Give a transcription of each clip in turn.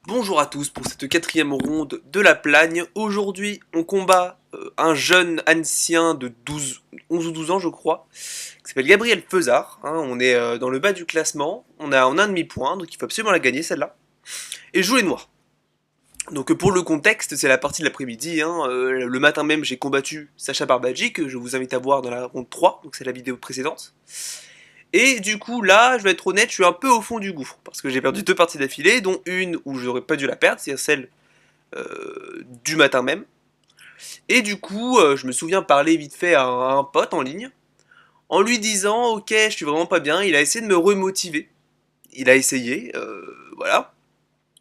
Bonjour à tous pour cette quatrième ronde de la Plagne. Aujourd'hui, on combat un jeune ancien de 11 ou 12 ans, je crois, qui s'appelle Gabriel Feuzard. On est dans le bas du classement. On a un demi-point, donc il faut absolument la gagner celle-là. Et je joue les noirs. Donc pour le contexte, c'est la partie de l'après-midi. Le matin même, j'ai combattu Sacha Barbadji, que je vous invite à voir dans la ronde 3, donc c'est la vidéo précédente. Et du coup, là, je vais être honnête, je suis un peu au fond du gouffre. Parce que j'ai perdu deux parties d'affilée, dont une où j'aurais pas dû la perdre, c'est-à-dire celle du matin même. Et du coup, je me souviens parler vite fait à un pote en ligne, en lui disant, ok, je suis vraiment pas bien, il a essayé de me remotiver. Il a essayé, voilà.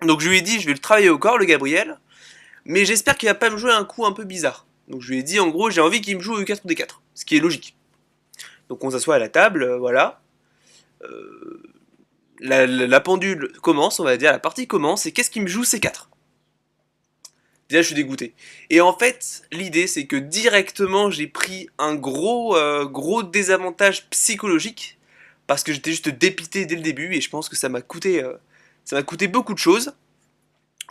Donc je lui ai dit, je vais le travailler au corps, le Gabriel, mais j'espère qu'il va pas me jouer un coup un peu bizarre. Donc je lui ai dit, en gros, j'ai envie qu'il me joue E4 D4, ce qui est logique. Donc on s'assoit à la table, voilà. La pendule commence, on va dire, la partie commence, et qu'est-ce qui me joue C4. Déjà, je suis dégoûté. Et en fait, l'idée, c'est que directement, j'ai pris un gros désavantage psychologique, parce que j'étais juste dépité dès le début, et je pense que ça m'a coûté beaucoup de choses.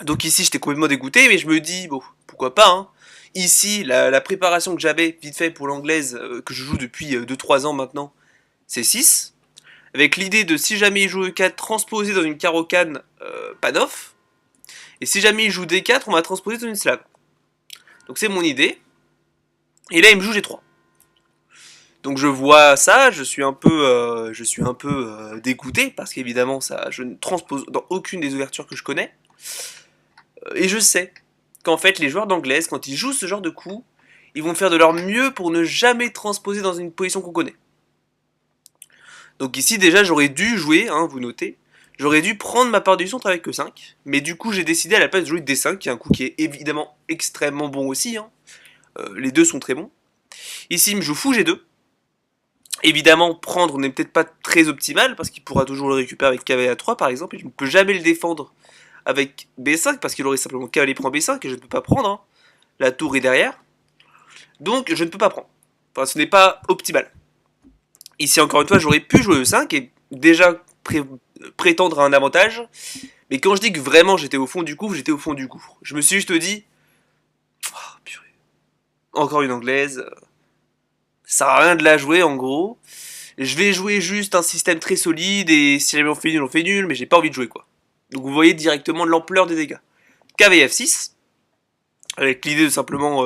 Donc ici, j'étais complètement dégoûté, mais je me dis, bon, pourquoi pas, hein. Ici, la préparation que j'avais vite fait pour l'anglaise, que je joue depuis 2-3 ans maintenant, c'est 6. Avec l'idée de si jamais il joue E4, transposer dans une carocane Panoff. Et si jamais il joue D4, on va transposer dans une slave. Donc c'est mon idée. Et là il me joue G3. Donc je vois ça, je suis un peu dégoûté parce qu'évidemment ça, je ne transpose dans aucune des ouvertures que je connais. Et je sais qu'en fait les joueurs d'anglaise, quand ils jouent ce genre de coup, ils vont faire de leur mieux pour ne jamais transposer dans une position qu'on connaît. Donc ici déjà j'aurais dû jouer, hein, vous notez, j'aurais dû prendre ma part du centre avec E5, mais du coup j'ai décidé à la place de jouer D5, qui est un coup qui est évidemment extrêmement bon aussi, hein. Les deux sont très bons. Ici il me joue fou G2. Évidemment prendre n'est peut-être pas très optimal, parce qu'il pourra toujours le récupérer avec cavalier A3 par exemple, et je ne peux jamais le défendre avec B5, parce qu'il aurait simplement cavalier prend B5, et je ne peux pas prendre, hein. La tour est derrière, donc je ne peux pas prendre. Enfin ce n'est pas optimal. Ici encore une fois j'aurais pu jouer E5 et déjà prétendre à un avantage, mais quand je dis que vraiment j'étais au fond du gouffre, j'étais au fond du gouffre. Je me suis juste dit, oh, purée, encore une anglaise, ça sert à rien de la jouer en gros. Je vais jouer juste un système très solide et si jamais on fait nul, mais j'ai pas envie de jouer quoi. Donc vous voyez directement l'ampleur des dégâts. Cavalier F6, avec l'idée de simplement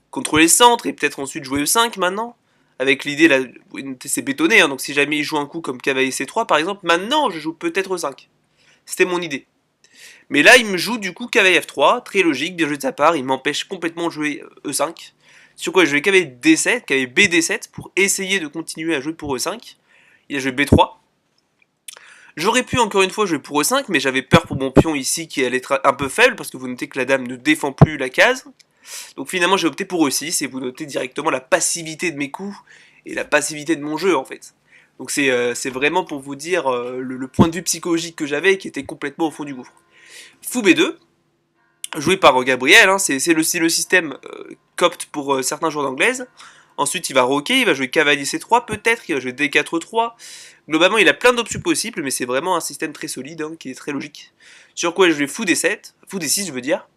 contrôler le centre et peut-être ensuite jouer E5 maintenant. Avec l'idée, là, c'est bétonné, hein, donc si jamais il joue un coup comme cavalier C3 par exemple, maintenant je joue peut-être E5. C'était mon idée. Mais là, il me joue du coup cavalier F3, très logique, bien joué de sa part, il m'empêche complètement de jouer E5. Sur quoi je vais cavalier D7, cavalier BD7 pour essayer de continuer à jouer pour E5. Il a joué B3. J'aurais pu encore une fois jouer pour E5, mais j'avais peur pour mon pion ici qui allait être un peu faible, parce que vous notez que la dame ne défend plus la case. Donc finalement j'ai opté pour E6, et vous notez directement la passivité de mes coups, et la passivité de mon jeu en fait. Donc c'est vraiment pour vous dire le point de vue psychologique que j'avais, qui était complètement au fond du gouffre. Fou B2, joué par Gabriel, hein, c'est le système copte pour certains joueurs d'anglaise. Ensuite il va roquer, il va jouer cavalier C3 peut-être, il va jouer D4-3. Globalement il a plein d'options possibles, mais c'est vraiment un système très solide, hein, qui est très logique. Sur quoi je vais fou D7, fou D6 je veux dire.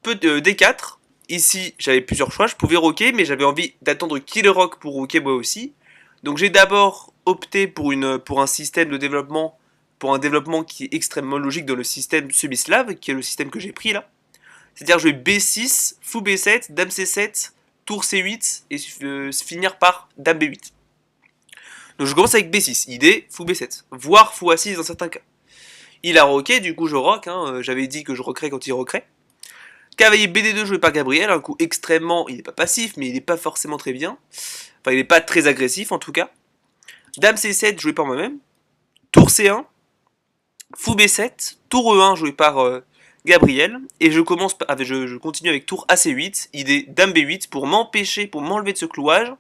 D4, ici j'avais plusieurs choix, je pouvais roquer, mais j'avais envie d'attendre qu'il rock pour roquer moi aussi. Donc j'ai d'abord opté pour un système de développement, pour un développement qui est extrêmement logique dans le système semi-slave, qui est le système que j'ai pris là. C'est-à-dire jouer B6, fou B7, dame C7, tour C8, et finir par dame B8. Donc je commence avec B6, idée, fou B7, voire fou A6 dans certains cas. Il a roqué, du coup je rock, hein, j'avais dit que je rockerais quand il rockerait. Cavalier BD2 joué par Gabriel, un coup extrêmement, il n'est pas passif, mais il n'est pas forcément très bien. Enfin, il n'est pas très agressif en tout cas. Dame C7 joué par moi-même. Tour C1. Fou B7. Tour E1 joué par Gabriel. Et je continue avec tour AC8. Idée Dame B8 pour m'empêcher, pour m'enlever de ce clouage,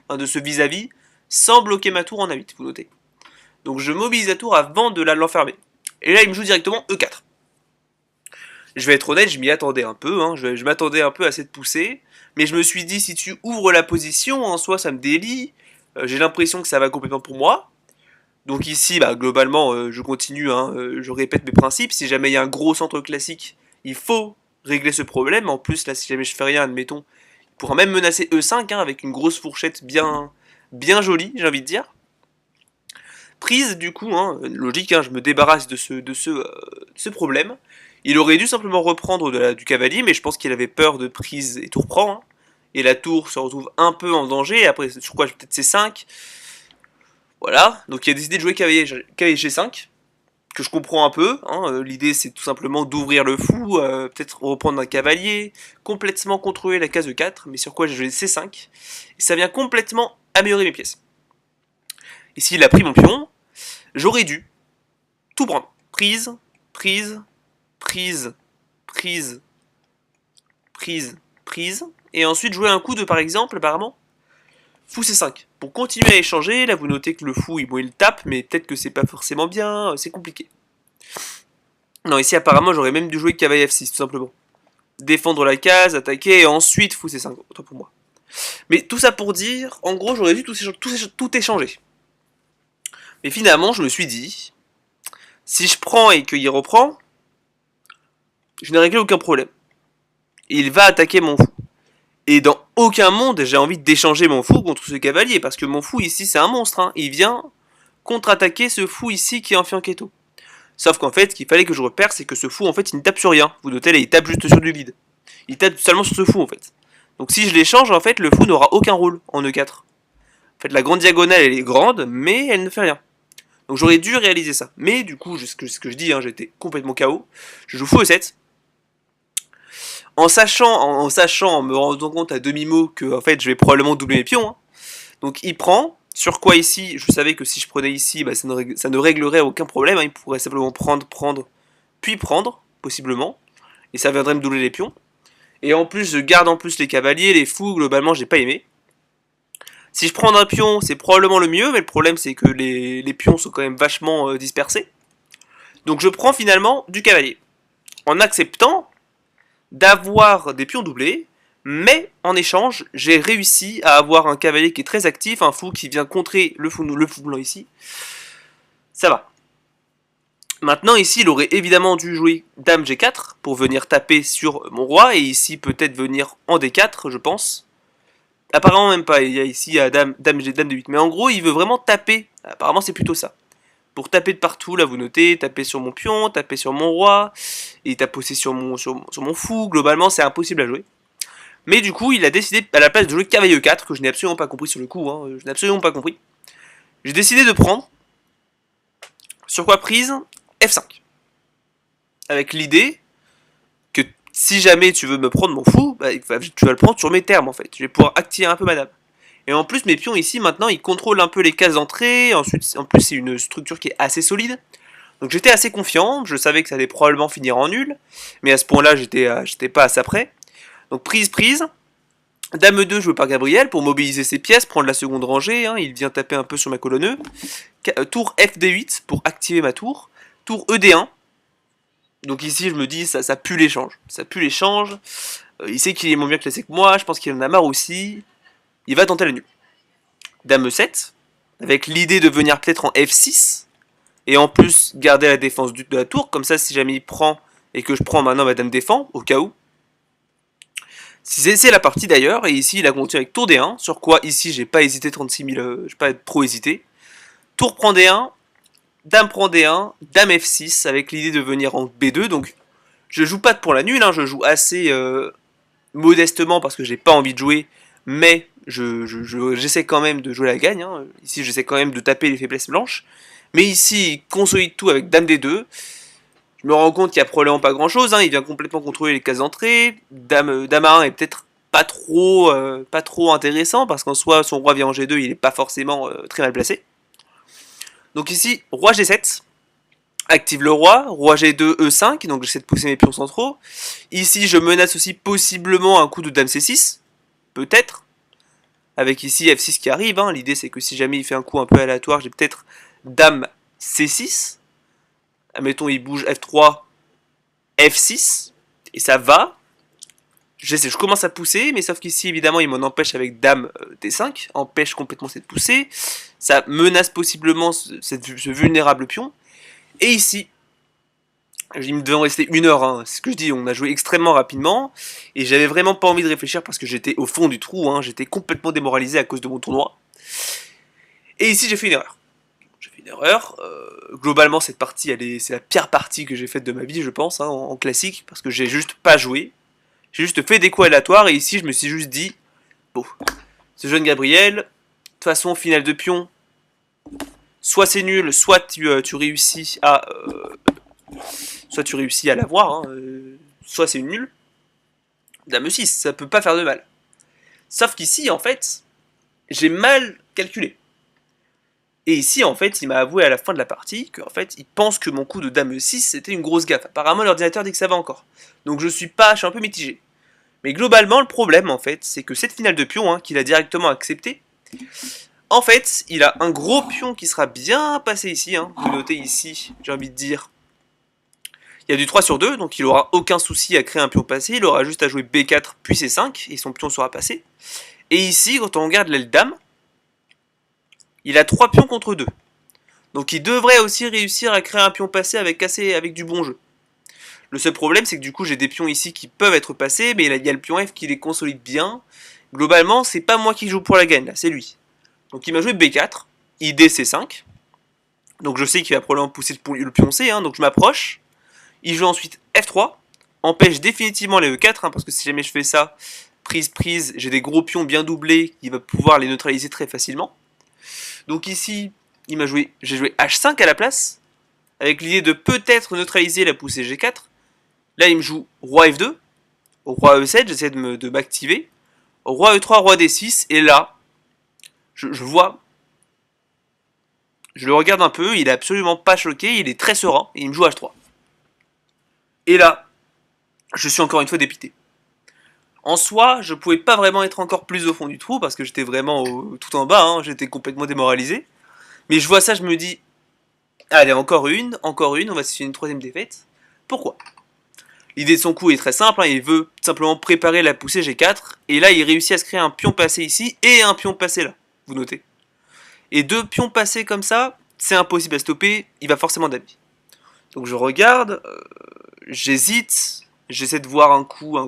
enfin, de ce vis-à-vis, sans bloquer ma tour en A8, vous notez. Donc je mobilise la tour avant de l'enfermer. Et là il me joue directement E4. Je vais être honnête, je m'y attendais un peu, hein, je m'attendais un peu à cette poussée, mais je me suis dit, si tu ouvres la position, en soi ça me délie, j'ai l'impression que ça va complètement pour moi, Donc ici, bah, globalement, je continue, hein, je répète mes principes. Si jamais il y a un gros centre classique, il faut régler ce problème. En plus, là, si jamais je fais rien, admettons, il pourra même menacer E5, hein, avec une grosse fourchette bien jolie, j'ai envie de dire. Prise, du coup, hein, logique, hein, je me débarrasse de ce problème. Il aurait dû simplement reprendre du cavalier, mais je pense qu'il avait peur de prise et tour prend, hein. Et la tour se retrouve un peu en danger. Après, sur quoi peut-être C5. Voilà, donc il a décidé de jouer cavalier G5, que je comprends un peu, hein. L'idée c'est tout simplement d'ouvrir le fou, peut-être reprendre un cavalier, complètement contrôler la case E4, mais sur quoi j'ai joué C5, et ça vient complètement améliorer mes pièces. Ici il a pris mon pion, j'aurais dû tout prendre. Prise, prise, prise, prise, prise, prise, et ensuite jouer un coup de par exemple, apparemment, fou C5. Pour continuer à échanger, là vous notez que le fou il tape, mais peut-être que c'est pas forcément bien, c'est compliqué. Non, ici apparemment j'aurais même dû jouer cavalier F6 tout simplement. Défendre la case, attaquer et ensuite fou C5, autant pour moi. Mais tout ça pour dire, en gros j'aurais dû tout échanger. Mais finalement je me suis dit, si je prends et qu'il reprend, je n'ai réglé aucun problème. Il va attaquer mon fou. Et dans aucun monde j'ai envie d'échanger mon fou contre ce cavalier, parce que mon fou ici c'est un monstre, hein. Il vient contre-attaquer ce fou ici qui est en fianchetto. Sauf qu'en fait, ce qu'il fallait que je repère, c'est que ce fou, en fait, il ne tape sur rien. Vous notez là, il tape juste sur du vide. Il tape seulement sur ce fou, en fait. Donc si je l'échange, en fait, le fou n'aura aucun rôle en E4. En fait, la grande diagonale, elle est grande, mais elle ne fait rien. Donc j'aurais dû réaliser ça. Mais du coup, ce que je dis, hein, j'étais complètement KO. Je joue fou E7. En sachant, en me rendant compte à demi-mot que, en fait, je vais probablement doubler mes pions. Hein. Donc il prend. Sur quoi ici, je savais que si je prenais ici, bah, ça ne réglerait aucun problème. Hein. Il pourrait simplement prendre, puis prendre, possiblement. Et ça viendrait me doubler les pions. Et en plus, je garde en plus les cavaliers, les fous, globalement, j'ai pas aimé. Si je prends un pion, c'est probablement le mieux, mais le problème, c'est que les pions sont quand même vachement dispersés. Donc je prends finalement du cavalier. En acceptant d'avoir des pions doublés, mais en échange, j'ai réussi à avoir un cavalier qui est très actif, un fou qui vient contrer le fou blanc ici. Ça va. Maintenant, ici, il aurait évidemment dû jouer Dame G4 pour venir taper sur mon roi, et ici, peut-être venir en D4, je pense. Apparemment, même pas. Il y a ici Dame D8. Mais en gros, il veut vraiment taper. Apparemment, c'est plutôt ça. Pour taper de partout, là, vous notez, taper sur mon pion, taper sur mon roi, et taper aussi sur mon fou. Globalement, c'est impossible à jouer. Mais du coup, il a décidé, à la place de jouer cavalier E4, que je n'ai absolument pas compris sur le coup, hein, je n'ai absolument pas compris. J'ai décidé de prendre. Sur quoi prise F5. Avec l'idée que si jamais tu veux me prendre mon fou, bah, tu vas le prendre sur mes termes en fait. Je vais pouvoir activer un peu ma dame. Et en plus, mes pions ici, maintenant, ils contrôlent un peu les cases d'entrée. Ensuite, en plus, c'est une structure qui est assez solide. Donc j'étais assez confiant. Je savais que ça allait probablement finir en nul. Mais à ce point-là, j'étais pas à ça près. Donc prise. Dame E2 joué par Gabriel pour mobiliser ses pièces, prendre la seconde rangée. Hein, il vient taper un peu sur ma colonne E. Tour FD8 pour activer ma tour. Tour ED1. Donc ici, je me dis, ça pue l'échange. Ça pue l'échange. Il sait qu'il est moins bien classé que moi. Je pense qu'il en a marre aussi. Il va tenter la nulle. Dame E7. Avec l'idée de venir peut-être en F6. Et en plus, garder la défense de la tour. Comme ça, si jamais il prend et que je prends maintenant, ma dame défend. Au cas où. C'est la partie d'ailleurs. Et ici, il a continué avec tour D1. Sur quoi, ici, j'ai pas hésité 36 000. J'ai pas trop hésité. Tour prend D1. Dame prend D1, Dame F6 avec l'idée de venir en B2. Donc je joue pas pour la nulle, hein, je joue assez modestement parce que j'ai pas envie de jouer, mais j'essaie quand même de jouer la gagne. Hein. Ici j'essaie quand même de taper les faiblesses blanches. Mais ici il consolide tout avec Dame D2. Je me rends compte qu'il y a probablement pas grand chose, hein. Il vient complètement contrôler les cases d'entrée. Dame A1 est peut-être pas trop intéressant parce qu'en soi son roi vient en G2, il est pas forcément très mal placé. Donc ici, roi G7, active le roi G2, E5, donc j'essaie de pousser mes pions centraux. Ici, je menace aussi possiblement un coup de Dame C6, peut-être, avec ici F6 qui arrive. Hein. L'idée c'est que si jamais il fait un coup un peu aléatoire, j'ai peut-être Dame C6. Admettons, il bouge F3, F6, et ça va. je commence à pousser, mais sauf qu'ici, évidemment, il m'en empêche avec Dame D5, empêche complètement cette poussée. Ça menace possiblement ce vulnérable pion. Et ici, il me devait en rester 1 heure, hein. C'est ce que je dis, on a joué extrêmement rapidement, et j'avais vraiment pas envie de réfléchir parce que j'étais au fond du trou, hein. J'étais complètement démoralisé à cause de mon tournoi. Et ici, j'ai fait une erreur. Globalement, cette partie, c'est la pire partie que j'ai faite de ma vie, je pense, hein, en classique, parce que j'ai juste pas joué. J'ai juste fait des coups aléatoires, et ici, je me suis juste dit, bon, ce jeune Gabriel, de toute façon, finale de pion, soit c'est nul, soit tu réussis à... soit tu réussis à l'avoir, hein, soit c'est nul. Dame 6, ça peut pas faire de mal. Sauf qu'ici, en fait, j'ai mal calculé. Et ici, en fait, il m'a avoué à la fin de la partie qu'en fait, il pense que mon coup de Dame 6, c'était une grosse gaffe. Apparemment, l'ordinateur dit que ça va encore. Donc je suis un peu mitigé. Mais globalement, le problème, en fait, c'est que cette finale de pion, hein, qu'il a directement accepté, en fait, il a un gros pion qui sera bien passé ici, hein. Vous notez ici, j'ai envie de dire, il y a du 3 sur 2, donc il aura aucun souci à créer un pion passé, il aura juste à jouer B4 puis C5, et son pion sera passé. Et ici, quand on regarde l'aile Dame, il a 3 pions contre 2. Donc il devrait aussi réussir à créer un pion passé avec du bon jeu. Le seul problème, c'est que du coup, j'ai des pions ici qui peuvent être passés, mais il y a le pion F qui les consolide bien. Globalement, c'est pas moi qui joue pour la gagne, là, c'est lui. Donc il m'a joué B4, ID C5. Donc je sais qu'il va probablement pousser le pion C, hein, donc je m'approche. Il joue ensuite F3, empêche définitivement les E4, hein, parce que si jamais je fais ça, prise, j'ai des gros pions bien doublés, il va pouvoir les neutraliser très facilement. Donc ici, j'ai joué H5 à la place, avec l'idée de peut-être neutraliser la poussée G4. Là, il me joue Roi F2, Roi E7, j'essaie de m'activer, Roi E3, Roi D6, et là, je vois, je le regarde un peu, il est absolument pas choqué, il est très serein, et il me joue H3. Et là, je suis encore une fois dépité. En soi, je pouvais pas vraiment être encore plus au fond du trou, parce que j'étais vraiment tout en bas, hein, j'étais complètement démoralisé. Mais je vois ça, je me dis, allez, encore une, on va se faire une 3ème défaite. Pourquoi? L'idée de son coup est très simple, hein, il veut simplement préparer la poussée G4, et là il réussit à se créer un pion passé ici, et un pion passé là, vous notez. Et 2 pions passés comme ça, c'est impossible à stopper, il va forcément damer. Donc je regarde, j'hésite, j'essaie de voir un coup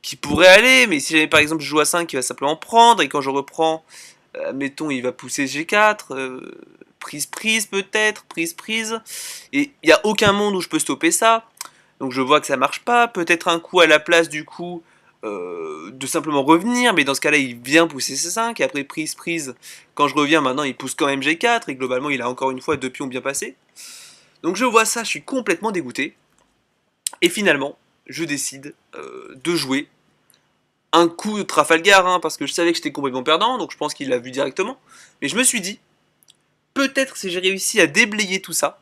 qui pourrait aller, mais si jamais par exemple je joue à 5, il va simplement prendre, et quand je reprends, mettons il va pousser G4, prise peut-être, prise, et il n'y a aucun monde où je peux stopper ça. Donc je vois que ça marche pas, peut-être un coup à la place du coup de simplement revenir, mais dans ce cas là il vient pousser C5, et après prise, quand je reviens maintenant il pousse quand même G4, et globalement il a encore une fois 2 pions bien passés. Donc je vois ça, je suis complètement dégoûté, et finalement je décide de jouer un coup de Trafalgar, hein, parce que je savais que j'étais complètement perdant, donc je pense qu'il l'a vu directement, mais je me suis dit, peut-être si j'ai réussi à déblayer tout ça,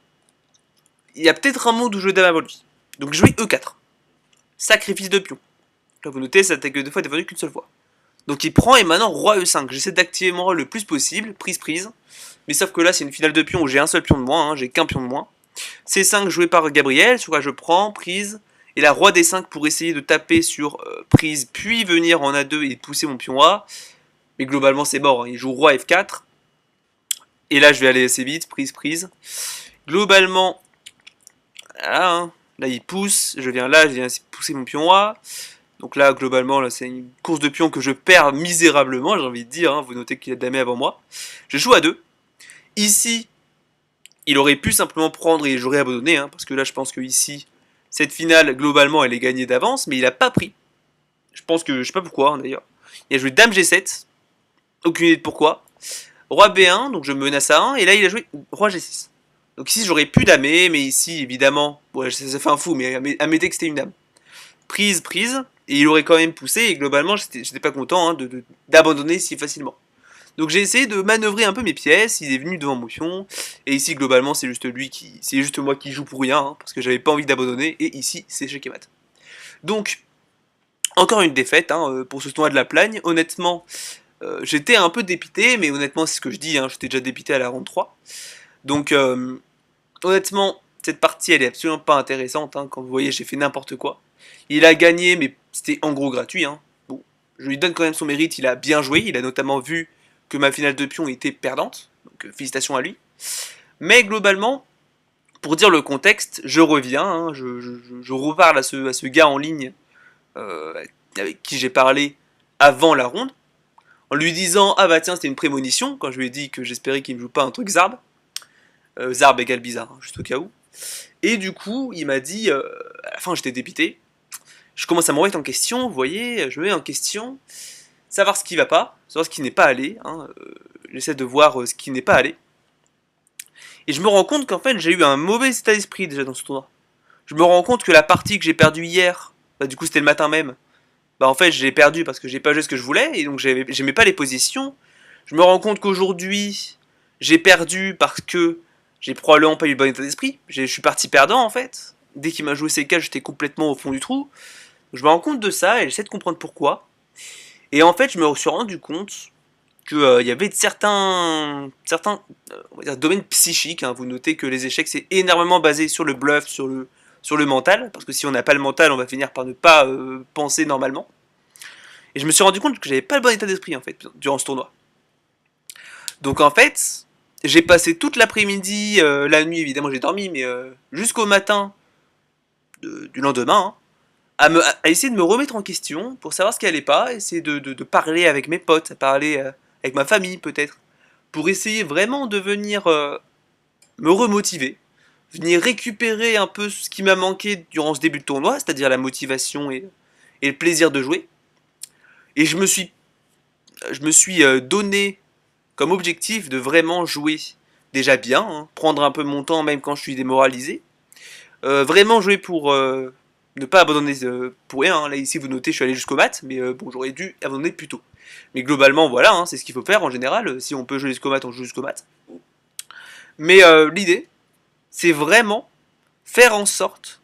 il y a peut-être un monde où je dame avant lui. Donc je jouais E4. Sacrifice de pion. Là vous notez, ça n'était que 2 fois défendu qu'une seule fois. Donc il prend et maintenant Roi E5. J'essaie d'activer mon roi le plus possible, prise. Mais sauf que là c'est une finale de pion où j'ai un seul pion de moins, hein, j'ai qu'un pion de moins. C5 joué par Gabriel, sur quoi je prends, prise. Et la Roi D5 pour essayer de taper sur prise, puis venir en A2 et pousser mon pion A. Mais globalement c'est mort, hein. Il joue Roi F4. Et là je vais aller assez vite, prise. Globalement, voilà, hein. Là il pousse, je viens pousser mon pion A. Donc là globalement là, c'est une course de pion que je perds misérablement, j'ai envie de dire, hein. Vous notez qu'il a damé avant moi. Je joue à 2. Ici, il aurait pu simplement prendre et j'aurais abandonné, hein, parce que là je pense que ici, cette finale globalement elle est gagnée d'avance, mais il a pas pris. Je pense que, je sais pas pourquoi hein, d'ailleurs. Il a joué Dame G7, aucune idée de pourquoi. Roi B1, donc je menace à 1, et là il a joué Roi G6. Donc ici j'aurais pu damer, mais ici évidemment, ouais, ça fait un fou, mais admettez que c'était une dame. Prise, et il aurait quand même poussé, et globalement j'étais pas content hein, d'abandonner si facilement. Donc j'ai essayé de manœuvrer un peu mes pièces, il est venu devant mon pion, et ici globalement c'est juste moi qui joue pour rien, hein, parce que j'avais pas envie d'abandonner, et ici c'est échec et mat. Donc, encore une défaite hein, pour ce tournoi de la Plagne, honnêtement, j'étais un peu dépité, mais honnêtement c'est ce que je dis, hein, j'étais déjà dépité à la ronde 3. Donc honnêtement, cette partie, elle est absolument pas intéressante. Hein. Quand vous voyez, j'ai fait n'importe quoi. Il a gagné, mais c'était en gros gratuit. Hein. Bon, je lui donne quand même son mérite. Il a bien joué. Il a notamment vu que ma finale de pion était perdante. Donc, félicitations à lui. Mais globalement, pour dire le contexte, je reviens. Hein, je reparle à ce gars en ligne avec qui j'ai parlé avant la ronde. En lui disant, ah bah tiens, c'était une prémonition. Quand je lui ai dit que j'espérais qu'il me joue pas un truc Zarb. Zarb égale bizarre, hein, juste au cas où. Et du coup, il m'a dit, à la fin j'étais dépité, je commence à me remettre en question, vous voyez, je me mets en question, savoir ce qui va pas, savoir ce qui n'est pas allé, hein, j'essaie de voir ce qui n'est pas allé. Et je me rends compte qu'en fait j'ai eu un mauvais état d'esprit déjà dans ce tournoi. Je me rends compte que la partie que j'ai perdue hier, bah, du coup c'était le matin même, bah en fait j'ai perdu parce que j'ai pas joué ce que je voulais, et donc j'aimais pas les positions. Je me rends compte qu'aujourd'hui, j'ai perdu parce que j'ai probablement pas eu le bon état d'esprit. Je suis parti perdant en fait. Dès qu'il m'a joué ces cas, j'étais complètement au fond du trou. Je me rends compte de ça et j'essaie de comprendre pourquoi. Et en fait, je me suis rendu compte qu'il y avait certains on va dire, domaines psychiques. Hein. Vous notez que les échecs, c'est énormément basé sur le bluff, sur le mental. Parce que si on n'a pas le mental, on va finir par ne pas penser normalement. Et je me suis rendu compte que j'avais pas le bon état d'esprit en fait durant ce tournoi. Donc en fait, j'ai passé toute l'après-midi, la nuit évidemment j'ai dormi, mais jusqu'au matin du lendemain, hein, à essayer de me remettre en question pour savoir ce qui allait pas, essayer de parler avec mes potes, parler avec ma famille peut-être, pour essayer vraiment de venir me remotiver, venir récupérer un peu ce qui m'a manqué durant ce début de tournoi, c'est-à-dire la motivation et le plaisir de jouer. Et je me suis donné comme objectif de vraiment jouer déjà bien, hein, prendre un peu mon temps même quand je suis démoralisé, vraiment jouer pour ne pas abandonner pour rien. Hein. Là ici vous notez je suis allé jusqu'au mat, mais bon j'aurais dû abandonner plus tôt. Mais globalement voilà, hein, c'est ce qu'il faut faire en général. Si on peut jouer jusqu'au mat, on joue jusqu'au mat. Mais l'idée, c'est vraiment faire en sorte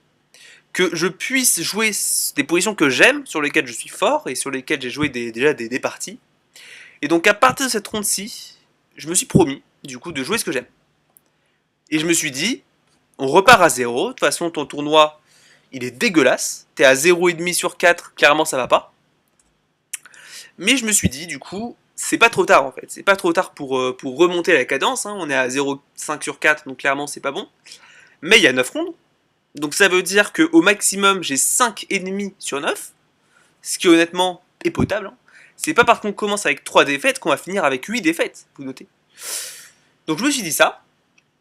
que je puisse jouer des positions que j'aime, sur lesquelles je suis fort et sur lesquelles j'ai joué déjà des parties. Et donc à partir de cette ronde-ci, je me suis promis du coup de jouer ce que j'aime. Et je me suis dit, on repart à 0. De toute façon, ton tournoi, il est dégueulasse. T'es à 0,5 sur 4, clairement ça va pas. Mais je me suis dit, du coup, c'est pas trop tard en fait. C'est pas trop tard pour remonter la cadence. Hein. On est à 0,5 sur 4, donc clairement c'est pas bon. Mais il y a 9 rondes. Donc ça veut dire qu'au maximum, j'ai 5 ennemis sur 9. Ce qui honnêtement est potable. Hein. C'est pas parce qu'on commence avec 3 défaites qu'on va finir avec 8 défaites, vous notez. Donc je me suis dit ça.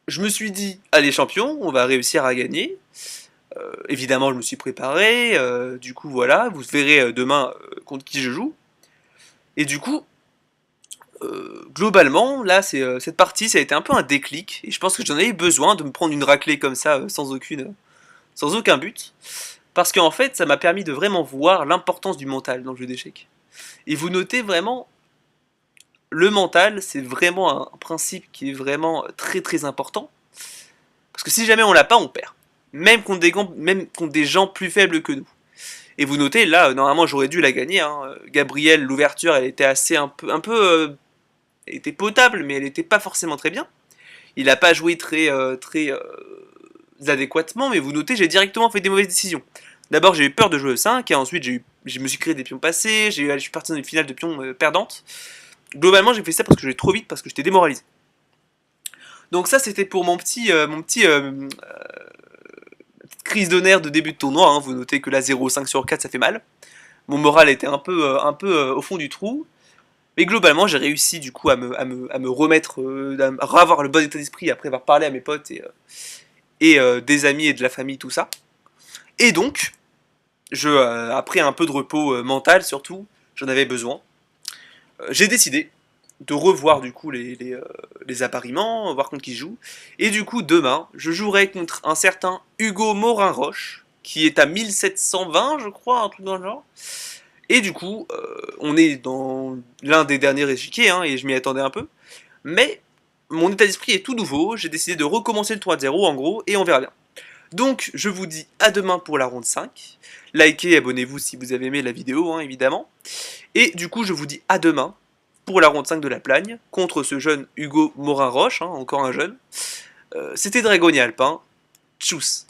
Je me suis dit, allez champion, on va réussir à gagner. Évidemment, je me suis préparé. Du coup, voilà, vous verrez demain contre qui je joue. Et du coup, globalement, là, cette partie, ça a été un peu un déclic. Et je pense que j'en avais besoin de me prendre une raclée comme ça, sans aucun but. Parce qu'en fait, ça m'a permis de vraiment voir l'importance du mental dans le jeu d'échecs. Et vous notez vraiment, le mental, c'est vraiment un principe qui est vraiment très très important. Parce que si jamais on l'a pas, on perd. Même contre des gens plus faibles que nous. Et vous notez, là, normalement j'aurais dû la gagner. Hein. Gabrielle, l'ouverture, elle était elle était potable, mais elle n'était pas forcément très bien. Il n'a pas joué très adéquatement, mais vous notez, j'ai directement fait des mauvaises décisions. D'abord, j'ai eu peur de jouer au 5, et ensuite, je me suis créé des pions passés, je suis parti dans une finale de pions perdante. Globalement, j'ai fait ça parce que je jouais trop vite, parce que j'étais démoralisé. Donc ça, c'était pour mon petit crise de nerfs de début de tournoi. Hein. Vous notez que la 0,5 sur 4, ça fait mal. Mon moral était un peu au fond du trou. Mais globalement, j'ai réussi du coup à me remettre, à avoir le bon état d'esprit après avoir parlé à mes potes et des amis et de la famille, tout ça. Et donc, après un peu de repos mental surtout, j'en avais besoin. J'ai décidé de revoir du coup les appariements, voir contre qui je joue. Et du coup, demain, je jouerai contre un certain Hugo Morin-Roche, qui est à 1720, je crois, un truc dans le genre. Et du coup, on est dans l'un des derniers échiquiers, hein, et je m'y attendais un peu. Mais mon état d'esprit est tout nouveau, j'ai décidé de recommencer le 3 0 en gros, et on verra bien. Donc, je vous dis à demain pour la ronde 5. Likez, abonnez-vous si vous avez aimé la vidéo, hein, évidemment. Et du coup, je vous dis à demain pour la ronde 5 de la Plagne, contre ce jeune Hugo Morin-Roche, hein, encore un jeune. C'était Dragonia Alpin. Tchuss.